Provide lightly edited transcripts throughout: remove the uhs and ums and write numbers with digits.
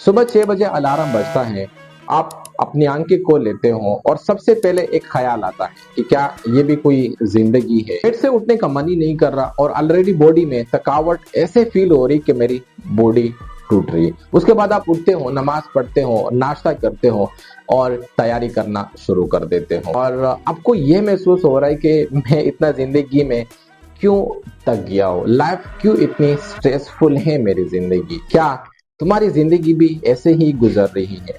सुबह 6 बजे अलार्म बजता है, आप अपनी आंखें खोल लेते हो और सबसे पहले एक ख्याल आता है कि क्या ये भी कोई जिंदगी है। बेड से उठने का मन ही नहीं कर रहा और ऑलरेडी बॉडी में थकावट ऐसे फील हो रही कि मेरी बॉडी टूट रही है। उसके बाद आप उठते हो, नमाज पढ़ते हो, नाश्ता करते हो और तैयारी करना शुरू कर देते हो और आपको ये महसूस हो रहा है कि मैं इतना जिंदगी में क्यों थक गया हूँ, लाइफ क्यों इतनी स्ट्रेसफुल है मेरी जिंदगी। क्या तुम्हारी जिंदगी भी ऐसे ही गुजर रही है?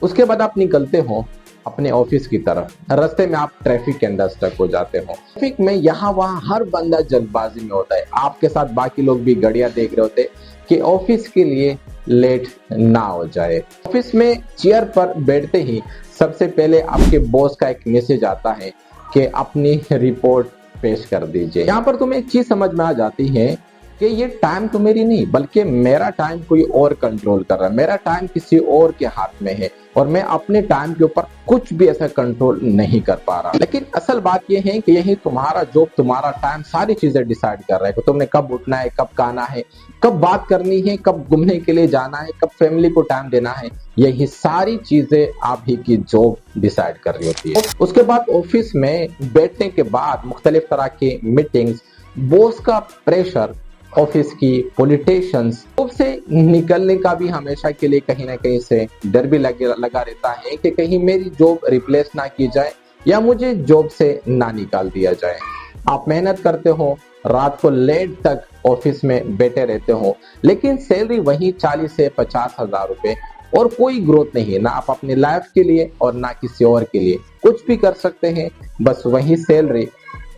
उसके बाद आप निकलते हो अपने ऑफिस की तरफ। रास्ते में आप ट्रैफिक के अंदर स्टक हो जाते हो। ट्रैफिक में यहाँ वहाँ हर बंदा जल्दबाजी में होता है, आपके साथ बाकी लोग भी घड़ियां देख रहे होते कि ऑफिस के लिए लेट ना हो जाए। ऑफिस में चेयर पर बैठते ही सबसे पहले आपके बॉस का एक मैसेज आता है कि अपनी रिपोर्ट पेश कर दीजिए। यहाँ पर तुम्हें एक चीज समझ में आ जाती है कि ये टाइम तो मेरी नहीं बल्कि मेरा टाइम कोई और कंट्रोल कर रहा है, मेरा टाइम किसी और के हाथ में है और मैं अपने टाइम के ऊपर कुछ भी ऐसा कंट्रोल नहीं कर पा रहा। लेकिन असल बात ये है कि यही तुम्हारा जॉब, तुम्हारा टाइम सारी चीजें डिसाइड कर रहा है कि तुमने कब उठना है, कब खाना है, कब बात करनी है, कब घूमने के लिए जाना है, कब फैमिली को टाइम देना है। यही सारी चीजें आप ही की जॉब डिसाइड कर रही होती है। उसके बाद ऑफिस में बैठने के बाद मुख्तलिफ तरह के मीटिंग्स, बॉस का प्रेशर, ऑफिस की पॉलिटिशियंस, जॉब से निकलने का भी हमेशा के लिए कहीं ना कहीं से डर भी लगा रहता है कि कहीं मेरी जॉब रिप्लेस ना की जाए या मुझे जॉब से ना निकाल दिया जाए। आप मेहनत करते हो, रात को लेट तक ऑफिस में बैठे रहते हो, लेकिन सैलरी वही 40 से 50 हजार रुपए और कोई ग्रोथ नहीं है, ना आप अपनी लाइफ के लिए और ना किसी और के लिए कुछ भी कर सकते हैं। बस वही सैलरी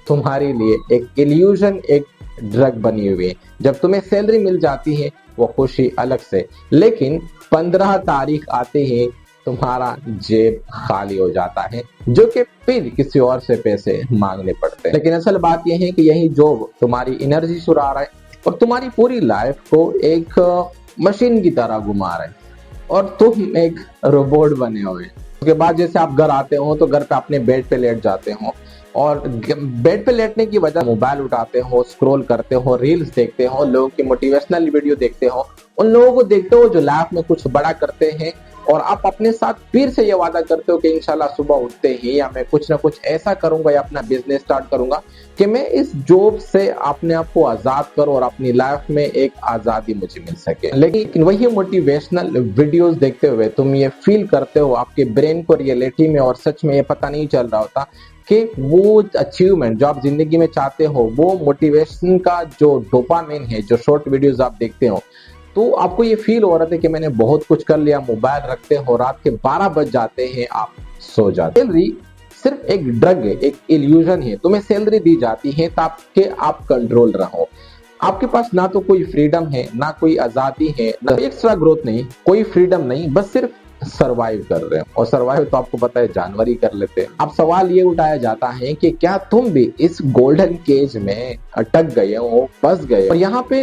तुम्हारे लिए एक इल्यूजन, एक ड्रग बनी हुई है। जब तुम्हें सैलरी मिल जाती है वो खुशी अलग से, लेकिन 15 तारीख आते ही तुम्हारा जेब खाली हो जाता है, जो कि फिर किसी और से पैसे मांगने पड़ते हैं। लेकिन असल बात यह है कि यही जॉब तुम्हारी एनर्जी चुरा रहा है और तुम्हारी पूरी लाइफ को एक मशीन की तरह घुमा रहा है और तुम एक रोबोट बने हुए। उसके बाद जैसे आप घर आते हो तो घर पे अपने बेड पे लेट जाते हो और बेड पे लेटने की वजह मोबाइल उठाते हो, स्क्रॉल करते हो, रील्स देखते हो, लोगों की मोटिवेशनल वीडियो देखते हो, उन लोगों को देखते हो जो लाइफ में कुछ बड़ा करते हैं और आप अपने साथ फिर से ये वादा करते हो कि इंशाल्लाह सुबह उठते ही या मैं कुछ ना कुछ ऐसा करूंगा या अपना बिजनेस स्टार्ट करूंगा कि मैं इस जॉब से अपने आप को आजाद करूं और अपनी लाइफ में एक आजादी मुझे मिल सके। लेकिन वही मोटिवेशनल वीडियोस देखते हुए तुम ये फील करते हो, आपके ब्रेन को रियलिटी में और सच में ये पता नहीं चल रहा होता कि वो अचीवमेंट जो आप जिंदगी में चाहते हो, वो मोटिवेशन का जो डोपामिन है, जो शॉर्ट वीडियोस आप देखते हो, तो आपको ये फील हो रहा था कि मैंने बहुत कुछ कर लिया। मोबाइल रखते हो, रात के 12 बज जाते हैं, आप सो जाते। सैलरी सिर्फ एक ड्रग है, एक इल्यूजन है। तुम्हें सैलरी दी जाती है ताकि आप कंट्रोल रहो। आपके पास ना तो कोई फ्रीडम है, ना कोई आजादी है, ना एक्स्ट्रा ग्रोथ नहीं, कोई फ्रीडम नहीं, बस सिर्फ सरवाइव कर रहे हैं। और सरवाइव तो आपको पता है जानवर ही कर लेते हैं। अब सवाल ये उठाया जाता है कि क्या तुम भी इस गोल्डन केज में अटक गए हो, फंस गए? और यहाँ पे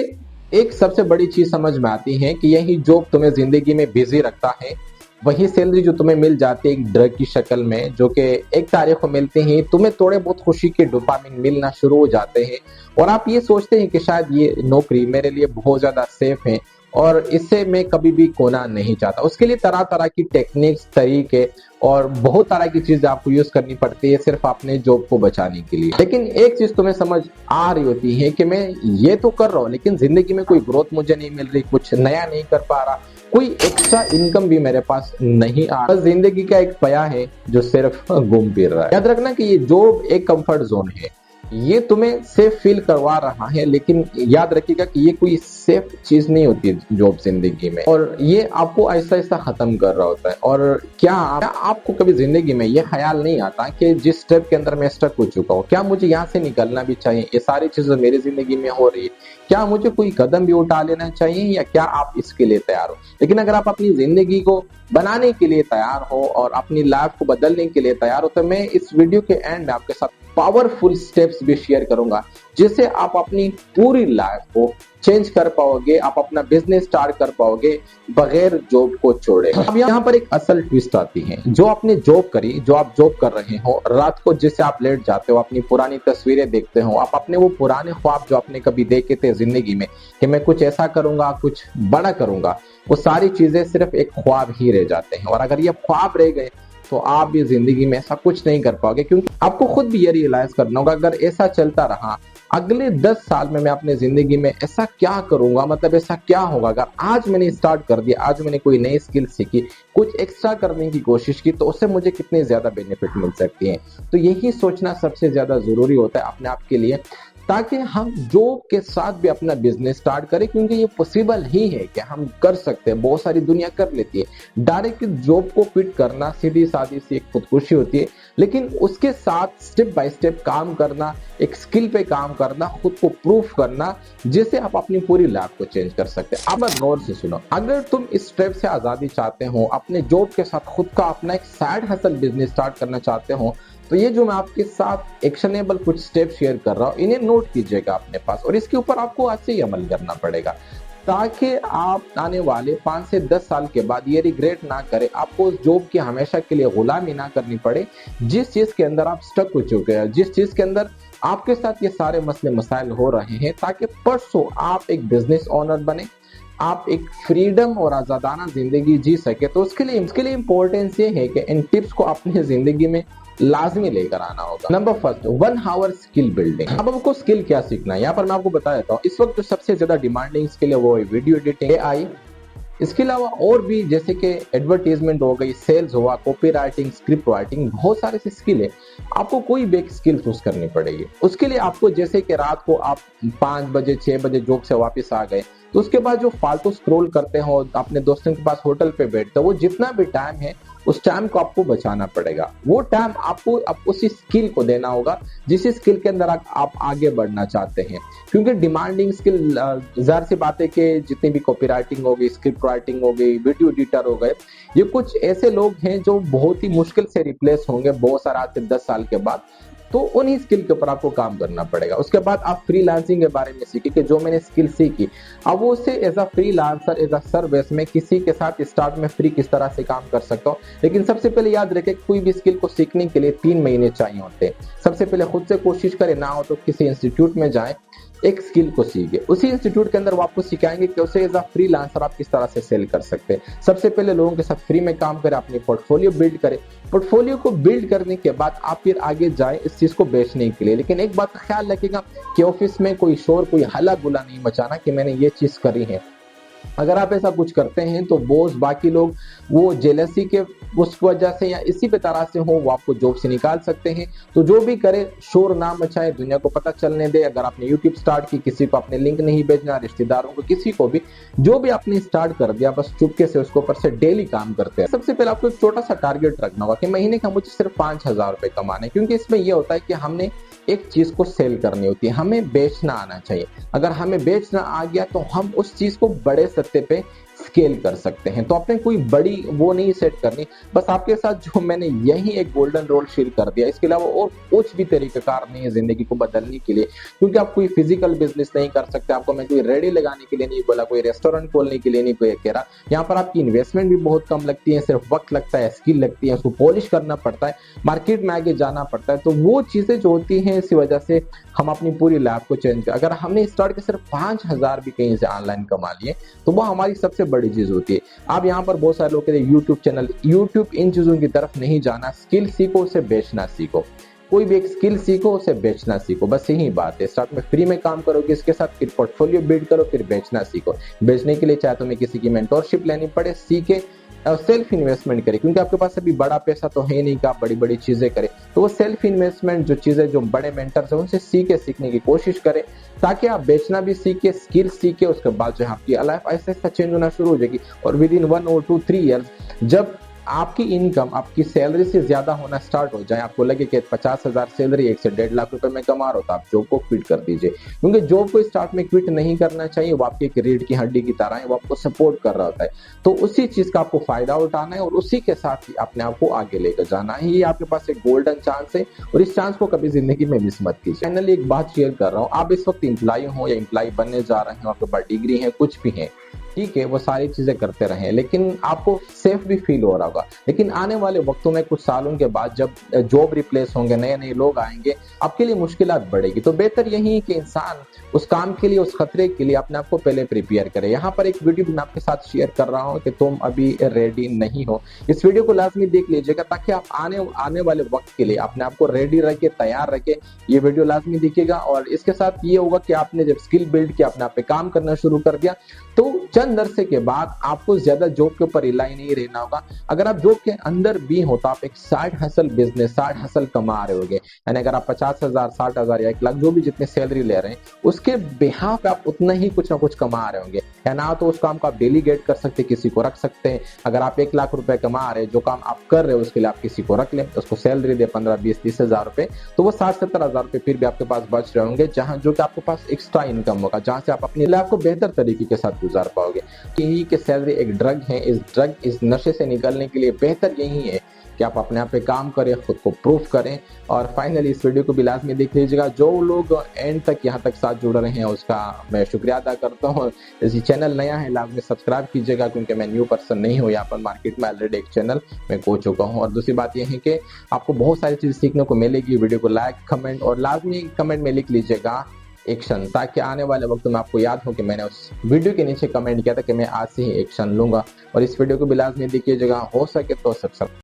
एक सबसे बड़ी चीज समझ में आती है कि यही जॉब तुम्हें जिंदगी में बिजी रखता है, वही सैलरी जो तुम्हें मिल जाती है एक ड्रग की शक्ल में, जो कि एक तारीख को मिलते ही तुम्हें थोड़े बहुत खुशी के डोपामिन मिलना शुरू हो जाते हैं और आप ये सोचते हैं कि शायद ये नौकरी मेरे लिए बहुत ज्यादा सेफ है और इससे मैं कभी भी खोना नहीं चाहता। उसके लिए तरह तरह की टेक्निक्स, तरीके और बहुत तरह की चीजें आपको यूज करनी पड़ती है सिर्फ अपने जॉब को बचाने के लिए। लेकिन एक चीज तुम्हें समझ आ रही होती है कि मैं ये तो कर रहा हूँ लेकिन जिंदगी में कोई ग्रोथ मुझे नहीं मिल रही, कुछ नया नहीं कर पा रहा, कोई एक्स्ट्रा इनकम भी मेरे पास नहीं आ रहा। बस जिंदगी का एक पया है जो सिर्फ घूम फिर रहा है। याद रखना कि ये जॉब एक कंफर्ट जोन है, ये तुम्हें सेफ फील करवा रहा है, लेकिन याद रखिएगा कि ये कोई सेफ चीज नहीं होती जॉब जिंदगी में, और ये आपको ऐसा ऐसा खत्म कर रहा होता है। और क्या आपको कभी जिंदगी में ये ख्याल नहीं आता कि जिस स्टेप के अंदर मैं स्टक हो चुका हूँ, क्या मुझे यहाँ से निकलना भी चाहिए? ये सारी चीजें मेरी जिंदगी में हो रही है, क्या मुझे कोई कदम भी उठा लेना चाहिए या क्या आप इसके लिए तैयार हो? लेकिन अगर आप अपनी जिंदगी को बनाने के लिए तैयार हो और अपनी लाइफ को बदलने के लिए तैयार हो, तो मैं इस वीडियो के एंड में आपके साथ पावरफुल स्टेप्स भी शेयर करूंगा जिससे आप अपनी पूरी लाइफ को चेंज कर पाओगे, आप अपना बिजनेस स्टार्ट कर पाओगे बगैर जॉब को छोड़े। अब यहाँ पर एक असल ट्विस्ट आती है। जो आपने जॉब करी, जो आप जॉब कर रहे हो, रात को जिससे आप लेट जाते हो, अपनी पुरानी तस्वीरें देखते हो, आप अपने वो पुराने ख्वाब जो आपने कभी देखे थे जिंदगी में कि मैं कुछ ऐसा करूंगा, कुछ बड़ा करूंगा, वो सारी चीजें सिर्फ एक ख्वाब ही रह जाते हैं। और अगर ये ख्वाब रह गए तो आप भी जिंदगी में ऐसा कुछ नहीं कर पाओगे, क्योंकि आपको खुद भी ये रियलाइज करना होगा अगर ऐसा चलता रहा अगले 10 साल में मैं अपने जिंदगी में ऐसा क्या करूंगा, मतलब ऐसा क्या होगा। अगर आज मैंने स्टार्ट कर दिया, आज मैंने कोई नई स्किल सीखी, कुछ एक्स्ट्रा करने की कोशिश की, तो उससे मुझे कितनी ज्यादा बेनिफिट मिल सकती है। तो यही सोचना सबसे ज्यादा जरूरी होता है अपने आप के लिए, ताकि हम जॉब के साथ भी अपना बिजनेस स्टार्ट करें, क्योंकि ये पॉसिबल ही है कि हम कर सकते हैं। बहुत सारी दुनिया कर लेती है। डायरेक्ट जॉब को क्विट करना सीधी सादी सी एक खुदकुशी होती है, लेकिन उसके साथ स्टेप बाय स्टेप काम करना, एक स्किल पे काम करना, खुद को प्रूफ करना, जिससे आप अपनी पूरी लाइफ को चेंज कर सकते हैं। अब गौर से सुनो, अगर तुम इस स्टेप से आजादी चाहते हो, अपने जॉब के साथ खुद का अपना एक साइड हसल बिजनेस स्टार्ट करना चाहते हो, तो ये जो मैं आपके साथ एक्शनेबल कुछ स्टेप शेयर कर रहा हूँ, इन्हें नोट कीजिएगा अपने पास, और इसके ऊपर आपको आज से ही अमल करना पड़ेगा, ताकि आप आने वाले 5 से 10 साल के बाद ये रिग्रेट ना करें, आपको उस जॉब की हमेशा के लिए गुलामी ना करनी पड़े जिस चीज के अंदर आप स्टक हो चुके हैं, जिस चीज के अंदर आपके साथ ये सारे मसले मसाइल हो रहे हैं, ताकि परसों आप एक बिजनेस ओनर बने, आप एक फ्रीडम और आजादाना जिंदगी जी सके। तो उसके लिए इंपॉर्टेंस ये है कि इन टिप्स को अपनी जिंदगी में लाजमी लेकर आना होगा। Number first, 1 our skill building. अब आपको स्किल क्या सीखना है, यहाँ पर मैं आपको बता देता हूँ। इस वक्त जो सबसे ज्यादा डिमांडिंग स्किल है वो है वीडियो एडिटिंग, AI। इसके अलावा और भी जैसे कि एडवर्टीजमेंट हो गई, सेल्स हुआ, कॉपी राइटिंग, स्क्रिप्ट राइटिंग, बहुत सारे से स्किल है। आपको कोई भी एक स्किल चूज करनी पड़ेगी। उसके लिए आपको जैसे कि रात को आप 5 बजे 6 बजे जॉब से वापस आ गए, तो उसके बाद जो फालतू स्क्रॉल करते हो, अपने दोस्तों के पास होटल पे बैठते हो, वो जितना भी टाइम है उस टाइम को आपको बचाना पड़ेगा। वो टाइम आपको उसी स्किल को देना होगा जिस स्किल के अंदर आप आगे बढ़ना चाहते हैं। क्योंकि डिमांडिंग स्किल, जाहिर सी बात है कि जितनी भी कॉपी राइटिंग हो गई, स्क्रिप्ट राइटिंग हो गई, वीडियो एडिटर हो गए, ये कुछ ऐसे लोग हैं जो बहुत ही मुश्किल से रिप्लेस होंगे बहुत सारा आज से 10 साल के बाद। तो उन्हीं स्किल के ऊपर आपको काम करना पड़ेगा। उसके बाद आप फ्रीलांसिंग के बारे में सीखिए कि जो मैंने स्किल सीखी, अब वो उससे as a freelancer, as a service में किसी के साथ स्टार्ट में फ्री किस तरह से काम कर सकता हूँ। लेकिन सबसे पहले याद रखें, कोई भी स्किल को सीखने के लिए 3 महीने चाहिए होते हैं। सबसे पहले खुद से कोशिश करें, ना हो तो किसी इंस्टीट्यूट में जाएं, एक स्किल को सीखे। उसी इंस्टीट्यूट के अंदर वो आपको सिखाएंगे कि उसे एज अ फ्रीलांसर आप किस तरह से सेल कर सकते हैं। सबसे पहले लोगों के साथ फ्री में काम करें, अपनी पोर्टफोलियो बिल्ड करें। पोर्टफोलियो को बिल्ड करने के बाद आप फिर आगे जाएं इस चीज को बेचने के लिए। लेकिन एक बात का ख्याल रखिएगा कि ऑफिस में कोई शोर, कोई हल्ला गुला नहीं मचाना कि मैंने ये चीज करी है। अगर आप ऐसा कुछ करते हैं तो बॉस, बाकी लोग वो जेलसी के उस वजह से या इसी पे तरह से हो, वो आपको जॉब से निकाल सकते हैं। तो जो भी करे, शोर ना मचाए, दुनिया को पता चलने दे। अगर आपने यूट्यूब स्टार्ट की, किसी को अपने लिंक नहीं भेजना, रिश्तेदारों को, किसी को भी, जो भी आपने स्टार्ट कर दिया, बस चुपके से उसके ऊपर से डेली काम करते हैं। सबसे पहले आपको एक छोटा सा टारगेट रखना होगा कि महीने का मुझे सिर्फ 5,000 रुपए कमाने, क्योंकि इसमें यह होता है कि हमने एक चीज को सेल करनी होती है, हमें बेचना आना चाहिए। अगर हमें बेचना आ गया तो हम उस चीज को बड़े सत्ते पे स्केल कर सकते हैं। तो आपने कोई बड़ी वो नहीं सेट करनी, बस आपके साथ जो मैंने यही एक गोल्डन रोल शेयर कर दिया, इसके अलावा और कुछ भी तरीकाकार नहीं है जिंदगी को बदलने के लिए। क्योंकि आप कोई फिजिकल बिजनेस नहीं कर सकते, आपको मैं कोई रेडी लगाने के लिए नहीं बोला, कोई रेस्टोरेंट खोलने के लिए नहीं कोई कह रहा। यहाँ पर आपकी इन्वेस्टमेंट भी बहुत कम लगती है, सिर्फ वक्त लगता है, स्किल लगती है, उसको पॉलिश करना पड़ता है, मार्केट में आगे जाना पड़ता है। तो वो चीजें जो होती हैं, इसी वजह से हम अपनी पूरी लाइफ को चेंज कर, अगर हमने स्टार्ट के सिर्फ 5,000 भी कहीं से ऑनलाइन कमा लिए तो वो हमारी सबसे बड़ी चीज होती है। आप यहाँ पर बहुत सारे लोग कहते हैं यूट्यूब चैनल, यूट्यूब इन चीजों की तरफ नहीं जाना। स्किल सीखो, उसे बेचना सीखो। कोई भी एक स्किल सीखो, उसे बेचना सीखो, बस यही बात है। स्टार्ट में फ्री में काम करोगे, इसके साथ फिर पोर्टफोलियो बिल्ड करो, फिर बेचना सीखो। बेचने के लिए चाहे तुम्हें किसी की मेंटोरशिप लेनी पड़े, सीखे और सेल्फ इन्वेस्टमेंट करें, क्योंकि आपके पास अभी बड़ा पैसा तो है नहीं कि आप बड़ी बड़ी चीजें करें। तो वो सेल्फ इन्वेस्टमेंट जो चीजें, जो बड़े मेंटर्स हैं उनसे सीखने की कोशिश करें, ताकि आप बेचना भी सीखे, स्किल सीखे। उसके बाद जो है आपकी लाइफ ऐसे ऐसा चेंज होना शुरू हो जाएगी। और विद इन 1 और 2 3 ईयर्स जब आपकी इनकम आपकी सैलरी से ज्यादा होना स्टार्ट हो जाए, आपको लगे कि 50,000 सैलरी 1 से 1.5 लाख रुपए में कमा रहा हो, तो आप जॉब को क्विट कर दीजिए। क्योंकि जॉब को स्टार्ट में क्विट नहीं करना चाहिए, वो आपकी एक रीढ़ की हड्डी की तरह है, वो आपको सपोर्ट कर रहा होता है। तो उसी चीज का आपको फायदा उठाना है और उसी के साथ ही अपने आप को आगे लेकर जाना है। ये आपके पास एक गोल्डन चांस है और इस चांस को कभी जिंदगी में मिस मत कीजिए। फाइनली एक बात शेयर कर रहा हूँ, आप इस वक्त इंप्लॉय हो या इंप्लॉय बनने जा रहे हो, आपके पास डिग्री है, कुछ भी है, ठीक है, वो सारी चीजें करते रहे, लेकिन आपको सेफ भी फील हो रहा होगा। लेकिन आने वाले वक्तों में कुछ सालों के बाद जब जॉब रिप्लेस होंगे, नए नए लोग आएंगे, आपके लिए मुश्किलात बढ़ेगी। तो बेहतर यही है कि इंसान उस काम के लिए, उस खतरे के लिए अपने आप को पहले प्रिपेयर करे। यहाँ पर एक वीडियो मैं आपके साथ शेयर कर रहा हूँ कि तुम अभी रेडी नहीं हो, इस वीडियो को लाजमी देख लीजिएगा ताकि आप आने वाले वक्त के लिए अपने आप को रेडी रखे, तैयार रखे। ये वीडियो लाजमी दिखेगा और इसके साथ ये होगा कि आपने जब स्किल बिल्ड किया, अपने आप पे काम करना शुरू कर दिया, तो चंद अरसे के बाद आपको ज्यादा जॉब के ऊपर रिलाई नहीं रहना होगा। अगर आप जॉब के अंदर भी हो तो आप एक side hustle business, side hustle कमा रहे होगे। यानी अगर आप 50,000, 60,000 या 1 लाख जो भी जितनी सैलरी ले रहे हैं, उसके बिहाफ पे आप उतना ही कुछ ना कुछ कमा रहे होंगे। या ना तो उस काम को आप डेलीगेट कर सकते, किसी को रख सकते हैं। अगर आप 1 लाख रुपए कमा रहे हैं, जो काम आप कर रहे हो उसके लिए आप किसी को रख लें, उसको सैलरी दे 15, 20, 30,000 रुपए, तो वो 60-70,000 रुपए फिर भी आपके पास बच रहे होंगे, जहां जो कि आपके पास एक्स्ट्रा इनकम होगा, जहां से आप अपनी लाइफ को बेहतर तरीके के साथ गुजार पाओगे। यही कि सैलरी एक ड्रग है, इस नशे से निकलने के लिए बेहतर यही है कि आप अपने आप पे काम करें, खुद को प्रूफ करें। और फाइनली इस वीडियो को भी लाजमी देख लीजिएगा। जो लोग एंड तक यहाँ तक साथ जुड़ रहे हैं उसका मैं शुक्रिया अदा करता हूँ। यदि चैनल नया है लाजमी सब्सक्राइब कीजिएगा, क्योंकि मैं न्यू पर्सन नहीं हूँ, यहाँ पर मार्केट में ऑलरेडी एक चैनल मैं खो चुका हूँ। और दूसरी बात यह है कि आपको बहुत सारी चीज़ सीखने को मिलेगी। वीडियो को लाइक, कमेंट और लाजमी कमेंट में लिख लीजिएगा एक्शन, ताकि आने वाले वक्त में आपको याद हो कि मैंने उस वीडियो के नीचे कमेंट किया था कि मैं आज से ही एक्शन लूंगा। और इस वीडियो को भी लाजमी देखिएगा, हो सके तो सब्सक्राइब